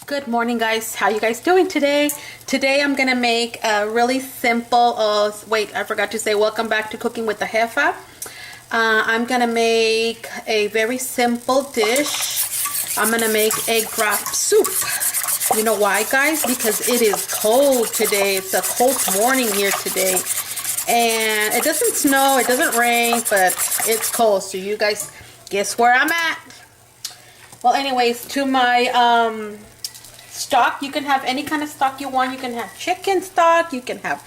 Good morning, guys. How you guys doing today? Today I'm gonna make a really simple wait, I forgot to say welcome back to Cooking with the Jefa. I'm gonna make a very simple dish. I'm gonna make egg drop soup. You know why, guys? Because it is cold today. It's a cold morning here today, and it doesn't snow, it doesn't rain, but it's cold. So you guys guess where I'm at? Well, anyways, to my stock, you can have any kind of stock you want. You can have chicken stock, you can have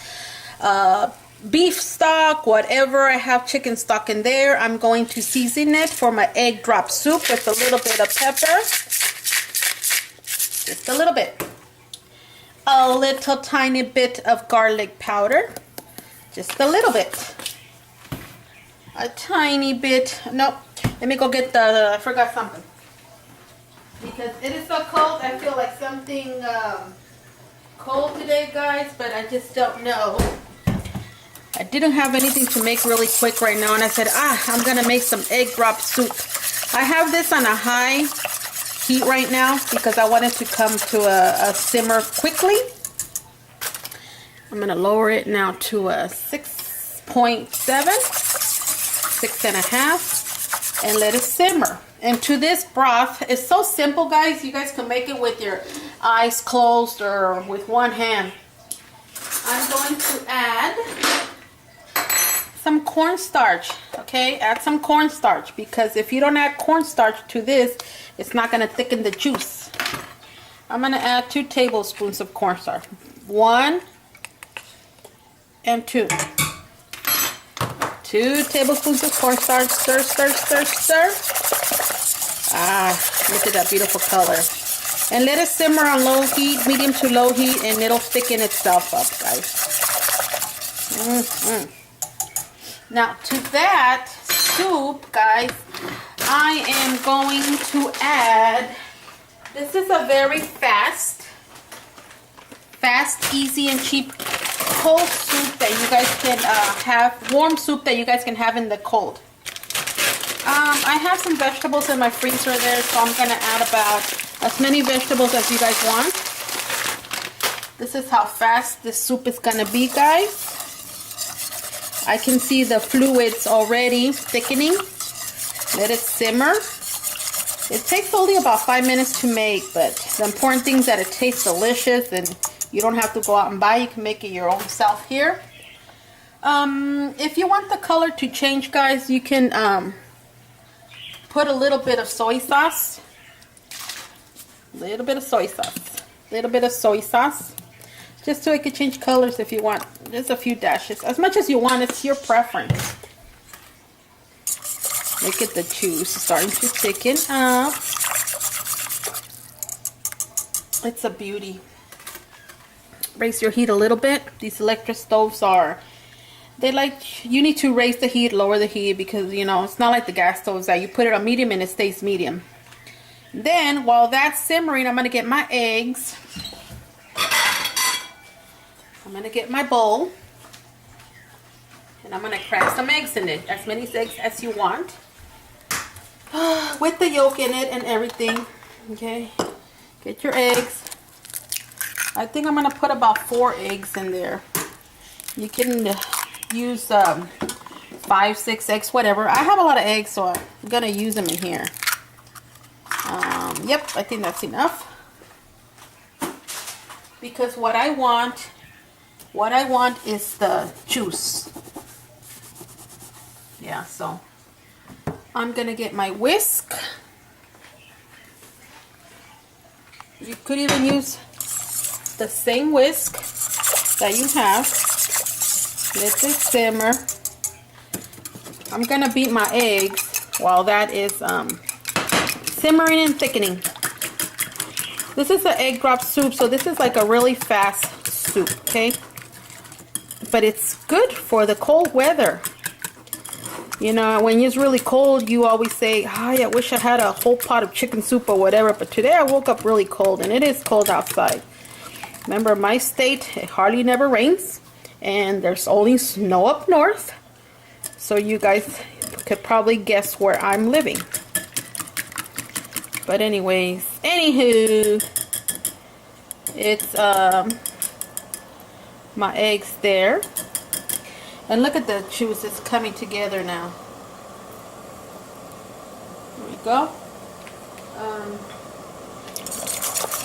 beef stock, whatever. I have chicken stock in there. I'm going to season it for my egg drop soup with a little bit of pepper, just a little bit, a little tiny bit of garlic powder, just a little bit, a tiny bit. Nope, let me go get the, I forgot something. Because it is so cold, I feel like something cold today, guys, but I just don't know. I didn't have anything to make really quick right now, and I said, I'm gonna make some egg drop soup. I have this on a high heat right now because I want it to come to a simmer quickly. I'm gonna lower it now to a 6.7, 6.5, and let it simmer. And to this broth, it's so simple, guys. You guys can make it with your eyes closed or with one hand. I'm going to add some cornstarch, okay? Add some cornstarch, because if you don't add cornstarch to this, it's not going to thicken the juice. I'm going to add 2 tablespoons of cornstarch. 1 and 2. 2 tablespoons of cornstarch. Stir, stir, stir, stir. Look at that beautiful color. And let it simmer on low heat, medium to low heat, and it'll thicken itself up, guys. Now, to that soup, guys, I am going to add, this is a very fast, easy, and cheap cold soup that you guys can have, warm soup that you guys can have in the cold. I have some vegetables in my freezer there, so I'm going to add about as many vegetables as you guys want. This is how fast this soup is going to be, guys. I can see the fluids already thickening. Let it simmer. It takes only about 5 minutes to make, but the important thing is that it tastes delicious, and you don't have to go out and buy. You can make it your own self here. If you want the color to change, guys, you can put a little bit of soy sauce. Little bit of soy sauce. Little bit of soy sauce. Just so it can change colors if you want. Just a few dashes. As much as you want. It's your preference. Look at the juice starting to thicken up. It's a beauty. Raise your heat a little bit. These electric stoves are, you need to raise the heat, lower the heat, because, you know, it's not like the gas stoves that you put it on medium and it stays medium. Then, while that's simmering, I'm going to get my eggs. I'm going to get my bowl. And I'm going to crack some eggs in it. As many eggs as you want. With the yolk in it and everything. Okay. Get your eggs. I think I'm going to put about 4 eggs in there. You can use 5, 6 eggs, whatever. I have a lot of eggs, so I'm going to use them in here. Yep, I think that's enough. Because what I want is the juice. Yeah, so I'm going to get my whisk. You could even use the same whisk that you have. Let this simmer. I'm going to beat my eggs while that is simmering and thickening. This is an egg drop soup, so this is like a really fast soup, okay? But it's good for the cold weather. You know, when it's really cold, you always say, I wish I had a whole pot of chicken soup or whatever. But today I woke up really cold, and it is cold outside. Remember, my state, it hardly never rains. And there's only snow up north. So you guys could probably guess where I'm living. But anyways, anywho, It's my eggs there. And look at the juice, it's coming together now. There we go.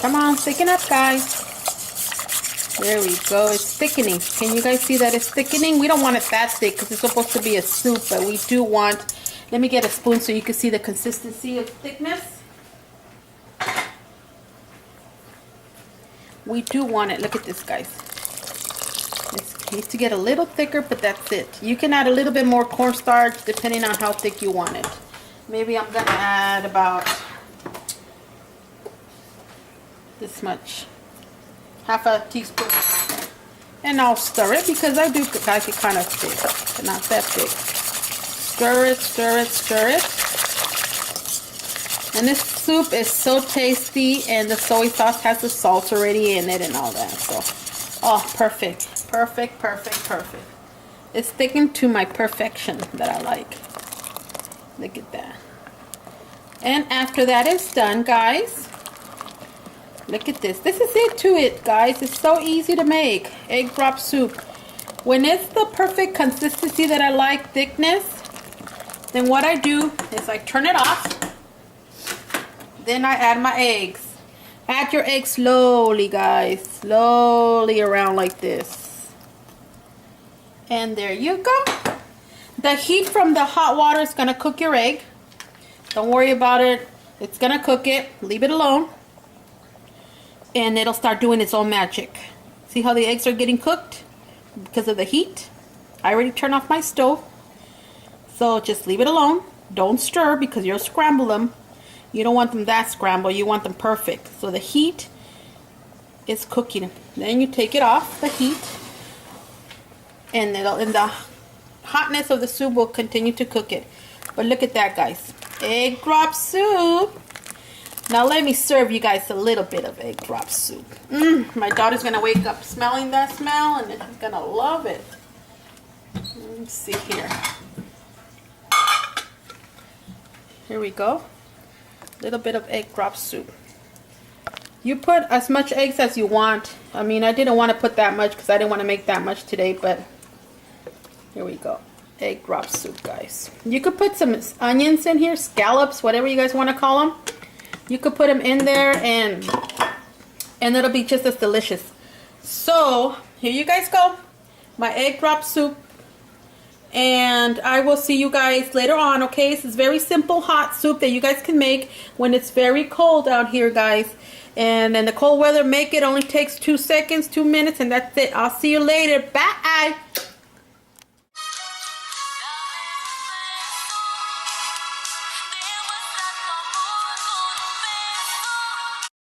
Come on, thicken up, guys. There we go, it's thickening. Can you guys see that it's thickening? We don't want it that thick because it's supposed to be a soup, but we do want, let me get a spoon so you can see the consistency of thickness. We do want it, look at this, guys. It needs to get a little thicker, but that's it. You can add a little bit more cornstarch depending on how thick you want it. Maybe I'm gonna add about this much, half a teaspoon, and I'll stir it because I do like it kind of thick, but not that thick. Stir it, stir it, stir it. And this soup is so tasty, and the soy sauce has the salt already in it and all that. So, oh, perfect, perfect, perfect, perfect. It's sticking to my perfection that I like. Look at that. And after that is done, guys, look at this. This is it to it, guys. It's so easy to make. Egg drop soup. When it's the perfect consistency that I like, thickness, then what I do is I turn it off. Then I add my eggs. Add your eggs slowly, guys. Slowly around like this. And there you go. The heat from the hot water is going to cook your egg. Don't worry about it. It's going to cook it. Leave it alone. And it'll start doing its own magic. See how the eggs are getting cooked? Because of the heat. I already turned off my stove. So just leave it alone. Don't stir because you'll scramble them. You don't want them that scrambled. You want them perfect. So the heat is cooking. Then you take it off the heat. And the hotness of the soup will continue to cook it. But look at that, guys. Egg drop soup. Now let me serve you guys a little bit of egg drop soup. My daughter's going to wake up smelling that smell, and she's going to love it. Let's see here. Here we go. Little bit of egg drop soup. You put as much eggs as you want. I mean, I didn't want to put that much because I didn't want to make that much today, but here we go. Egg drop soup, guys. You could put some onions in here, scallops, whatever you guys want to call them. You could put them in there, and it'll be just as delicious. So here you guys go, my egg drop soup. And I will see you guys later on, okay? This is very simple hot soup that you guys can make when it's very cold out here, guys. And in the cold weather, make it. Only takes 2 seconds, 2 minutes, and that's it. I'll see you later. Bye.